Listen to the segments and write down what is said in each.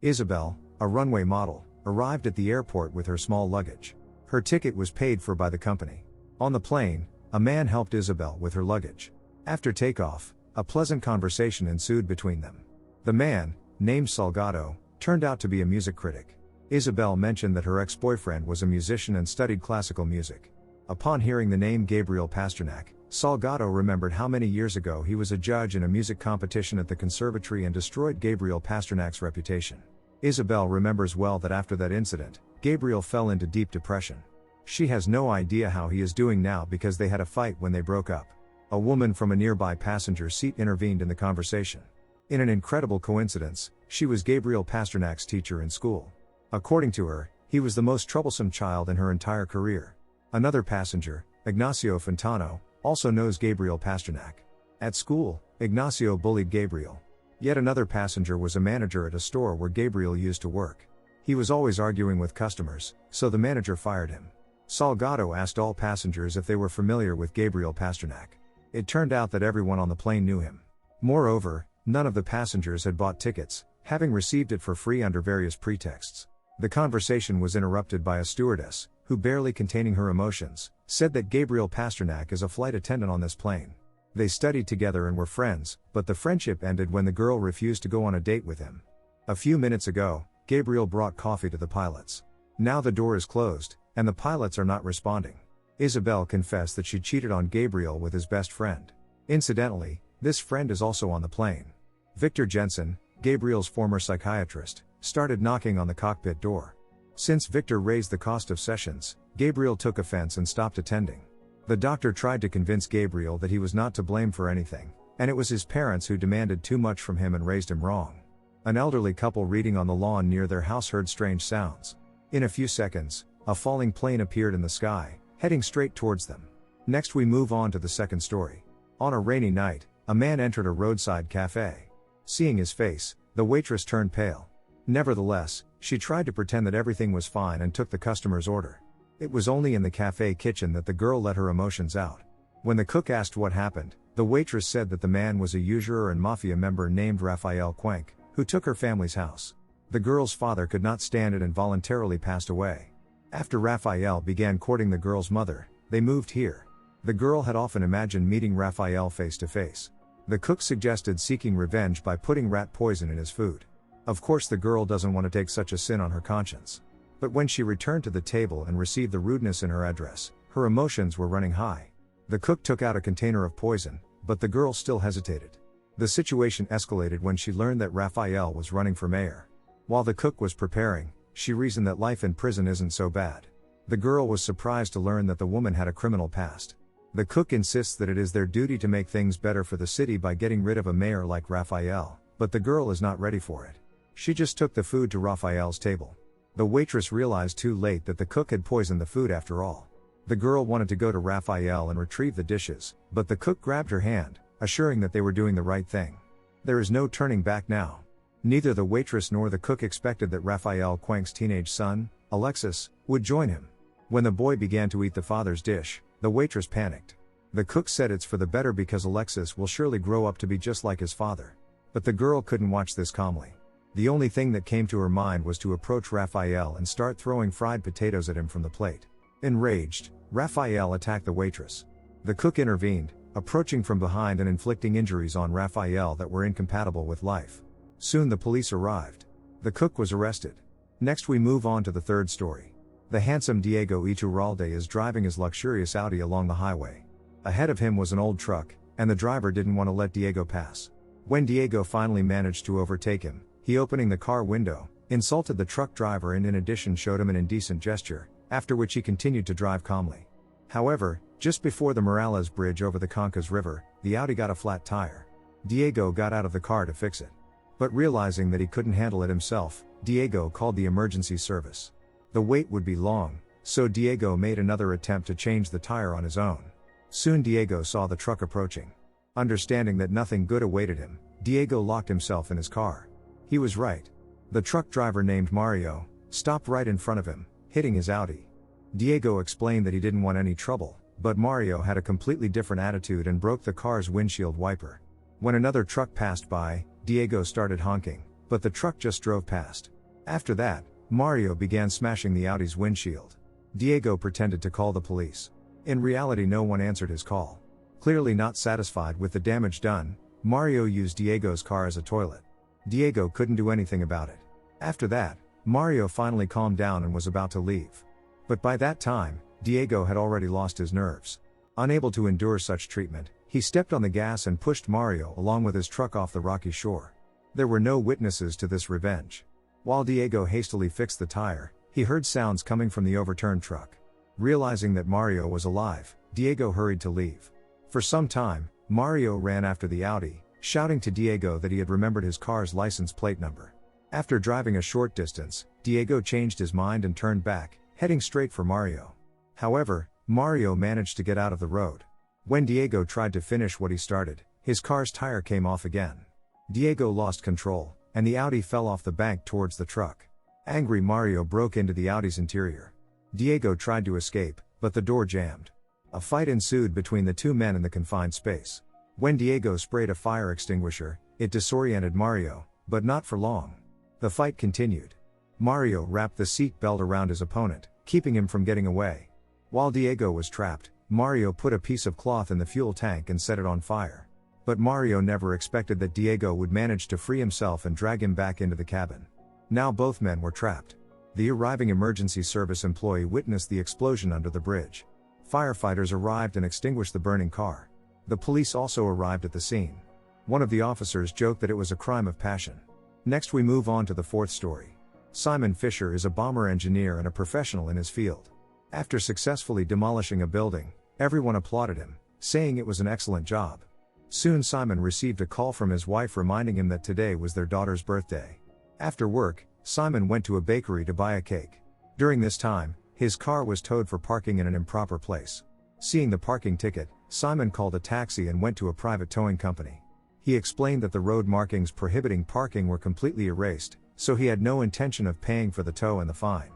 Isabel, a runway model, arrived at the airport with her small luggage. Her ticket was paid for by the company. On the plane, a man helped Isabel with her luggage. After takeoff, a pleasant conversation ensued between them. The man, named Salgado, turned out to be a music critic. Isabel mentioned that her ex-boyfriend was a musician and studied classical music. Upon hearing the name Gabriel Pasternak, Salgado remembered how many years ago he was a judge in a music competition at the conservatory and destroyed Gabriel Pasternak's reputation. Isabel remembers well that after that incident, Gabriel fell into deep depression. She has no idea how he is doing now because they had a fight when they broke up. A woman from a nearby passenger seat intervened in the conversation. In an incredible coincidence, she was Gabriel Pasternak's teacher in school. According to her, he was the most troublesome child in her entire career. Another passenger, Ignacio Fantano, also knows Gabriel Pasternak. At school, Ignacio bullied Gabriel. Yet another passenger was a manager at a store where Gabriel used to work. He was always arguing with customers, so the manager fired him. Salgado asked all passengers if they were familiar with Gabriel Pasternak. It turned out that everyone on the plane knew him. Moreover, none of the passengers had bought tickets, having received it for free under various pretexts. The conversation was interrupted by a stewardess, who, barely containing her emotions, said that Gabriel Pasternak is a flight attendant on this plane. They studied together and were friends, but the friendship ended when the girl refused to go on a date with him. A few minutes ago, Gabriel brought coffee to the pilots. Now the door is closed, and the pilots are not responding. Isabel confessed that she cheated on Gabriel with his best friend. Incidentally, this friend is also on the plane. Victor Jensen, Gabriel's former psychiatrist, started knocking on the cockpit door. Since Victor raised the cost of sessions, Gabriel took offense and stopped attending. The doctor tried to convince Gabriel that he was not to blame for anything, and it was his parents who demanded too much from him and raised him wrong. An elderly couple reading on the lawn near their house heard strange sounds. In a few seconds, a falling plane appeared in the sky, heading straight towards them. Next we move on to the second story. On a rainy night, a man entered a roadside cafe. Seeing his face, the waitress turned pale. Nevertheless, she tried to pretend that everything was fine and took the customer's order. It was only in the cafe kitchen that the girl let her emotions out. When the cook asked what happened, the waitress said that the man was a usurer and mafia member named Raphael Cuenk, who took her family's house. The girl's father could not stand it and voluntarily passed away. After Raphael began courting the girl's mother, they moved here. The girl had often imagined meeting Raphael face to face. The cook suggested seeking revenge by putting rat poison in his food. Of course the girl doesn't want to take such a sin on her conscience. But when she returned to the table and received the rudeness in her address, her emotions were running high. The cook took out a container of poison, but the girl still hesitated. The situation escalated when she learned that Raphael was running for mayor. While the cook was preparing, she reasoned that life in prison isn't so bad. The girl was surprised to learn that the woman had a criminal past. The cook insists that it is their duty to make things better for the city by getting rid of a mayor like Raphael, but the girl is not ready for it. She just took the food to Raphael's table. The waitress realized too late that the cook had poisoned the food after all. The girl wanted to go to Raphael and retrieve the dishes, but the cook grabbed her hand, assuring that they were doing the right thing. There is no turning back now. Neither the waitress nor the cook expected that Raphael Cuenk's teenage son, Alexis, would join him. When the boy began to eat the father's dish, the waitress panicked. The cook said it's for the better because Alexis will surely grow up to be just like his father. But the girl couldn't watch this calmly. The only thing that came to her mind was to approach Raphael and start throwing fried potatoes at him from the plate. Enraged, Raphael attacked the waitress. The cook intervened, approaching from behind and inflicting injuries on Raphael that were incompatible with life. Soon the police arrived. The cook was arrested. Next we move on to the third story. The handsome Diego Iturralde is driving his luxurious Audi along the highway. Ahead of him was an old truck, and the driver didn't want to let Diego pass. When Diego finally managed to overtake him, he opening the car window, insulted the truck driver and in addition showed him an indecent gesture, after which he continued to drive calmly. However, just before the Morales Bridge over the Conques River, the Audi got a flat tire. Diego got out of the car to fix it. But realizing that he couldn't handle it himself, Diego called the emergency service. The wait would be long, so Diego made another attempt to change the tire on his own. Soon Diego saw the truck approaching. Understanding that nothing good awaited him, Diego locked himself in his car. He was right. The truck driver named Mario stopped right in front of him, hitting his Audi. Diego explained that he didn't want any trouble, but Mario had a completely different attitude and broke the car's windshield wiper. When another truck passed by, Diego started honking, but the truck just drove past. After that, Mario began smashing the Audi's windshield. Diego pretended to call the police. In reality, no one answered his call. Clearly not satisfied with the damage done, Mario used Diego's car as a toilet. Diego couldn't do anything about it. After that, Mario finally calmed down and was about to leave. But by that time, Diego had already lost his nerves. Unable to endure such treatment, he stepped on the gas and pushed Mario along with his truck off the rocky shore. There were no witnesses to this revenge. While Diego hastily fixed the tire, he heard sounds coming from the overturned truck. Realizing that Mario was alive, Diego hurried to leave. For some time, Mario ran after the Audi, shouting to Diego that he had remembered his car's license plate number. After driving a short distance, Diego changed his mind and turned back, heading straight for Mario. However, Mario managed to get out of the road. When Diego tried to finish what he started, his car's tire came off again. Diego lost control, and the Audi fell off the bank towards the truck. Angry, Mario broke into the Audi's interior. Diego tried to escape, but the door jammed. A fight ensued between the two men in the confined space. When Diego sprayed a fire extinguisher, it disoriented Mario, but not for long. The fight continued. Mario wrapped the seat belt around his opponent, keeping him from getting away. While Diego was trapped, Mario put a piece of cloth in the fuel tank and set it on fire. But Mario never expected that Diego would manage to free himself and drag him back into the cabin. Now both men were trapped. The arriving emergency service employee witnessed the explosion under the bridge. Firefighters arrived and extinguished the burning car. The police also arrived at the scene. One of the officers joked that it was a crime of passion. Next we move on to the fourth story. Simon Fisher is a bomber engineer and a professional in his field. After successfully demolishing a building, everyone applauded him, saying it was an excellent job. Soon Simon received a call from his wife reminding him that today was their daughter's birthday. After work, Simon went to a bakery to buy a cake. During this time, his car was towed for parking in an improper place. Seeing the parking ticket, Simon called a taxi and went to a private towing company. He explained that the road markings prohibiting parking were completely erased, so he had no intention of paying for the tow and the fine.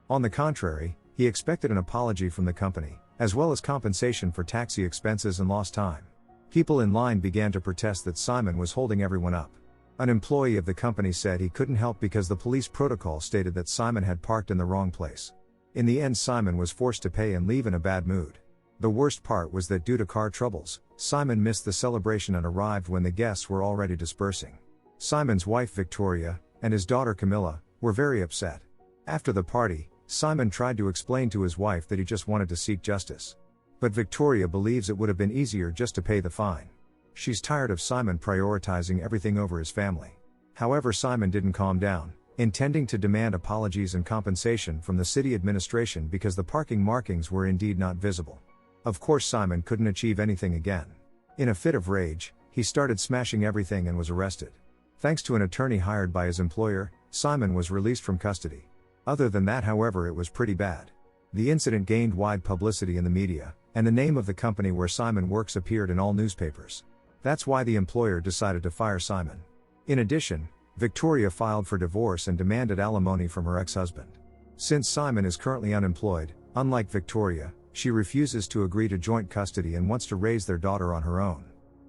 On the contrary, he expected an apology from the company, as well as compensation for taxi expenses and lost time. People in line began to protest that Simon was holding everyone up. An employee of the company said he couldn't help because the police protocol stated that Simon had parked in the wrong place. In the end, Simon was forced to pay and leave in a bad mood. The worst part was that due to car troubles, Simon missed the celebration and arrived when the guests were already dispersing. Simon's wife Victoria, and his daughter Camilla, were very upset. After the party, Simon tried to explain to his wife that he just wanted to seek justice. But Victoria believes it would have been easier just to pay the fine. She's tired of Simon prioritizing everything over his family. However, Simon didn't calm down, intending to demand apologies and compensation from the city administration because the parking markings were indeed not visible. Of course, Simon couldn't achieve anything again. In a fit of rage, he started smashing everything and was arrested. Thanks to an attorney hired by his employer, Simon was released from custody. Other than that, however, it was pretty bad. The incident gained wide publicity in the media, and the name of the company where Simon works appeared in all newspapers. That's why the employer decided to fire Simon. In addition, Victoria filed for divorce and demanded alimony from her ex-husband. Since Simon is currently unemployed, unlike Victoria, she refuses to agree to joint custody and wants to raise their daughter on her own.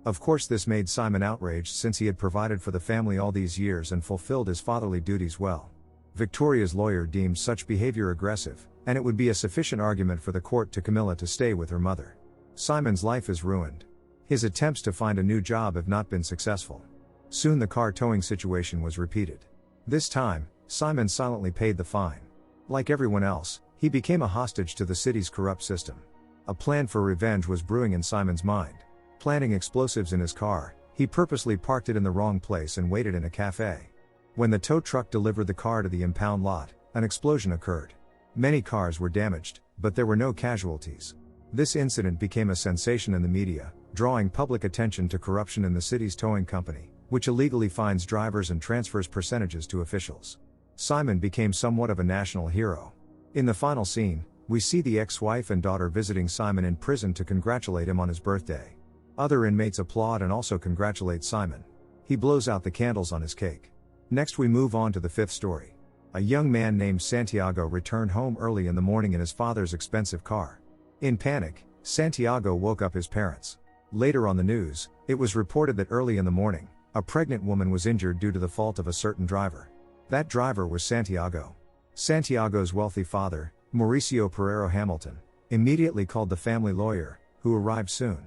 Of course, this made Simon outraged since he had provided for the family all these years and fulfilled his fatherly duties well. Victoria's lawyer deemed such behavior aggressive, and it would be a sufficient argument for the court to Camilla to stay with her mother. Simon's life is ruined. His attempts to find a new job have not been successful. Soon the car towing situation was repeated. This time, Simon silently paid the fine. Like everyone else, he became a hostage to the city's corrupt system. A plan for revenge was brewing in Simon's mind. Planting explosives in his car, he purposely parked it in the wrong place and waited in a cafe. When the tow truck delivered the car to the impound lot, an explosion occurred. Many cars were damaged, but there were no casualties. This incident became a sensation in the media, drawing public attention to corruption in the city's towing company, which illegally fines drivers and transfers percentages to officials. Simon became somewhat of a national hero. In the final scene, we see the ex-wife and daughter visiting Simon in prison to congratulate him on his birthday. Other inmates applaud and also congratulate Simon. He blows out the candles on his cake. Next we move on to the fifth story. A young man named Santiago returned home early in the morning in his father's expensive car. In panic, Santiago woke up his parents. Later on the news, it was reported that early in the morning, a pregnant woman was injured due to the fault of a certain driver. That driver was Santiago. Santiago's wealthy father, Mauricio Pereiro Hamilton, immediately called the family lawyer, who arrived soon.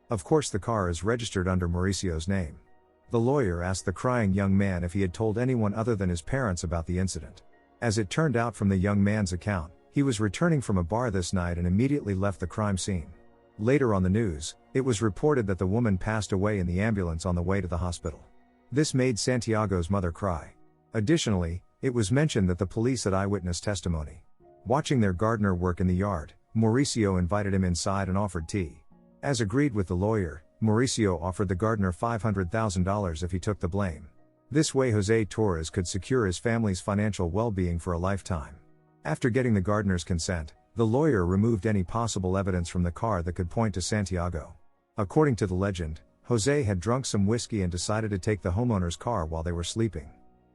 Of course, the car is registered under Mauricio's name. The lawyer asked the crying young man if he had told anyone other than his parents about the incident. As it turned out from the young man's account, he was returning from a bar this night and immediately left the crime scene. Later on the news, it was reported that the woman passed away in the ambulance on the way to the hospital. This made Santiago's mother cry. Additionally, it was mentioned that the police had eyewitness testimony. Watching their gardener work in the yard, Mauricio invited him inside and offered tea. As agreed with the lawyer, Mauricio offered the gardener $500,000 if he took the blame. This way Jose Torres could secure his family's financial well-being for a lifetime. After getting the gardener's consent, the lawyer removed any possible evidence from the car that could point to Santiago. According to the legend, Jose had drunk some whiskey and decided to take the homeowner's car while they were sleeping.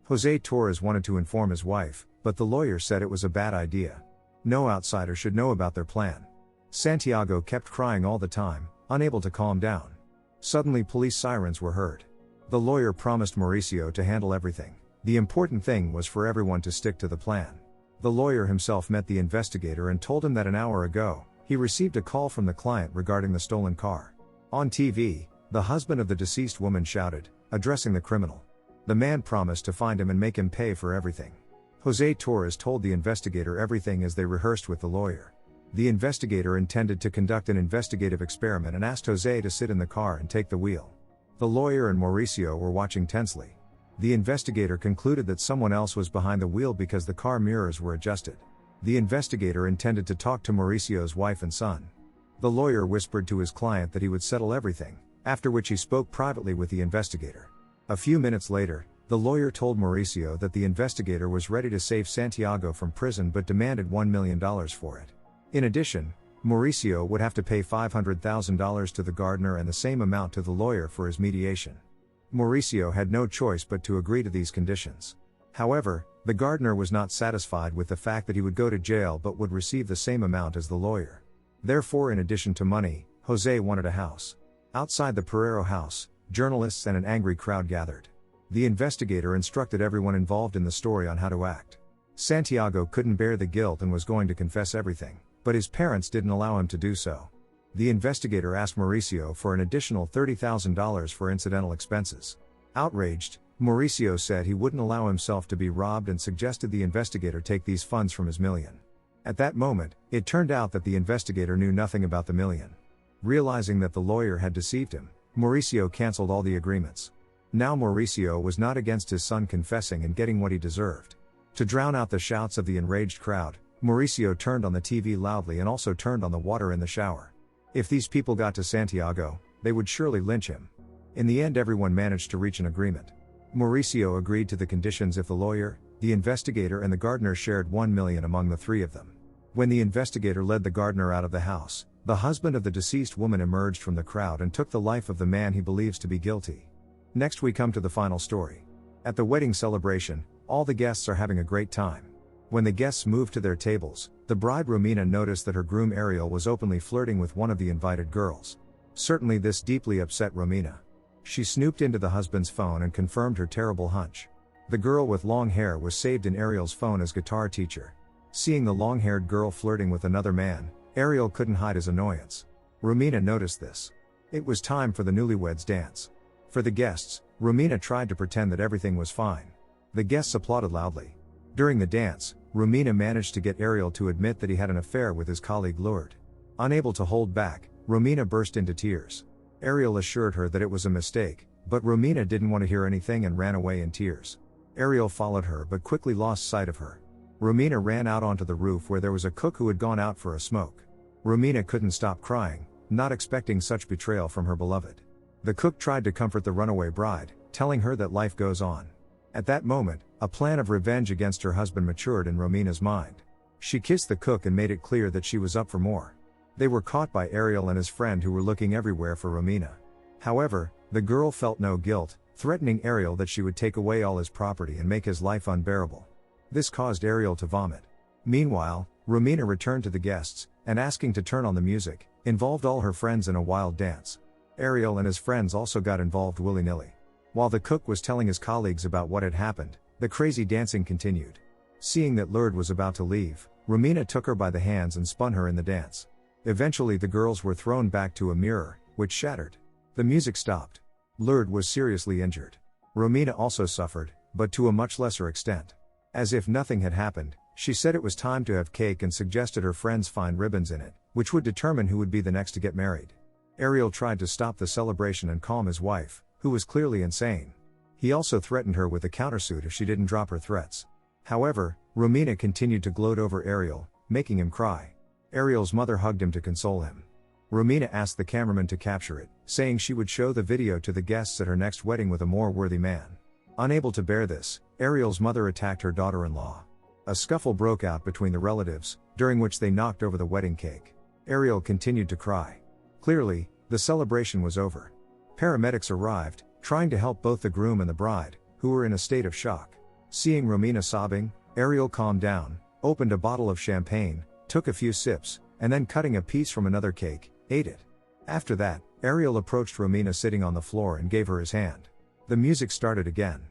Jose Torres wanted to inform his wife, but the lawyer said it was a bad idea. No outsider should know about their plan. Santiago kept crying all the time, unable to calm down. Suddenly police sirens were heard. The lawyer promised Mauricio to handle everything. The important thing was for everyone to stick to the plan. The lawyer himself met the investigator and told him that an hour ago, he received a call from the client regarding the stolen car. On TV, the husband of the deceased woman shouted, addressing the criminal. The man promised to find him and make him pay for everything. Jose Torres told the investigator everything as they rehearsed with the lawyer. The investigator intended to conduct an investigative experiment and asked Jose to sit in the car and take the wheel. The lawyer and Mauricio were watching tensely. The investigator concluded that someone else was behind the wheel because the car mirrors were adjusted. The investigator intended to talk to Mauricio's wife and son. The lawyer whispered to his client that he would settle everything, after which he spoke privately with the investigator. A few minutes later, the lawyer told Mauricio that the investigator was ready to save Santiago from prison but demanded $1 million for it. In addition, Mauricio would have to pay $500,000 to the gardener and the same amount to the lawyer for his mediation. Mauricio had no choice but to agree to these conditions. However, the gardener was not satisfied with the fact that he would go to jail but would receive the same amount as the lawyer. Therefore, in addition to money, Jose wanted a house. Outside the Pereiro house, journalists and an angry crowd gathered. The investigator instructed everyone involved in the story on how to act. Santiago couldn't bear the guilt and was going to confess everything, but his parents didn't allow him to do so. The investigator asked Mauricio for an additional $30,000 for incidental expenses. Outraged, Mauricio said he wouldn't allow himself to be robbed and suggested the investigator take these funds from his million. At that moment, it turned out that the investigator knew nothing about the million. Realizing that the lawyer had deceived him, Mauricio canceled all the agreements. Now Mauricio was not against his son confessing and getting what he deserved. To drown out the shouts of the enraged crowd, Mauricio turned on the TV loudly and also turned on the water in the shower. If these people got to Santiago, they would surely lynch him. In the end, everyone managed to reach an agreement. Mauricio agreed to the conditions if the lawyer, the investigator and the gardener shared $1 million among the three of them. When the investigator led the gardener out of the house, the husband of the deceased woman emerged from the crowd and took the life of the man he believes to be guilty. Next we come to the final story. At the wedding celebration, all the guests are having a great time. When the guests moved to their tables, the bride Romina noticed that her groom Ariel was openly flirting with one of the invited girls. Certainly this deeply upset Romina. She snooped into the husband's phone and confirmed her terrible hunch. The girl with long hair was saved in Ariel's phone as guitar teacher. Seeing the long-haired girl flirting with another man, Ariel couldn't hide his annoyance. Romina noticed this. It was time for the newlyweds dance. For the guests, Romina tried to pretend that everything was fine. The guests applauded loudly. During the dance, Romina managed to get Ariel to admit that he had an affair with his colleague Lourdes. Unable to hold back, Romina burst into tears. Ariel assured her that it was a mistake, but Romina didn't want to hear anything and ran away in tears. Ariel followed her but quickly lost sight of her. Romina ran out onto the roof where there was a cook who had gone out for a smoke. Romina couldn't stop crying, not expecting such betrayal from her beloved. The cook tried to comfort the runaway bride, telling her that life goes on. At that moment, a plan of revenge against her husband matured in Romina's mind. She kissed the cook and made it clear that she was up for more. They were caught by Ariel and his friend who were looking everywhere for Romina. However, the girl felt no guilt, threatening Ariel that she would take away all his property and make his life unbearable. This caused Ariel to vomit. Meanwhile, Romina returned to the guests, and asking to turn on the music, involved all her friends in a wild dance. Ariel and his friends also got involved willy-nilly. While the cook was telling his colleagues about what had happened, The crazy dancing continued. Seeing that Lourdes was about to leave, Romina took her by the hands and spun her in the dance. Eventually the girls were thrown back to a mirror, which shattered. The music stopped. Lourdes was seriously injured. Romina also suffered, but to a much lesser extent. As if nothing had happened, she said it was time to have cake and suggested her friends find ribbons in it, which would determine who would be the next to get married. Ariel tried to stop the celebration and calm his wife, who was clearly insane. He also threatened her with a countersuit if she didn't drop her threats. However, Romina continued to gloat over Ariel, making him cry. Ariel's mother hugged him to console him. Romina asked the cameraman to capture it, saying she would show the video to the guests at her next wedding with a more worthy man. Unable to bear this, Ariel's mother attacked her daughter-in-law. A scuffle broke out between the relatives, during which they knocked over the wedding cake. Ariel continued to cry. Clearly, the celebration was over. Paramedics arrived, trying to help both the groom and the bride, who were in a state of shock. Seeing Romina sobbing, Ariel calmed down, opened a bottle of champagne, took a few sips, and then cutting a piece from another cake, ate it. After that, Ariel approached Romina sitting on the floor and gave her his hand. The music started again.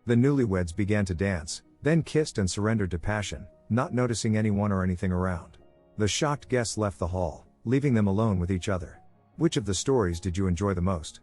The newlyweds began to dance, then kissed and surrendered to passion, not noticing anyone or anything around. The shocked guests left the hall, leaving them alone with each other. Which of the stories did you enjoy the most?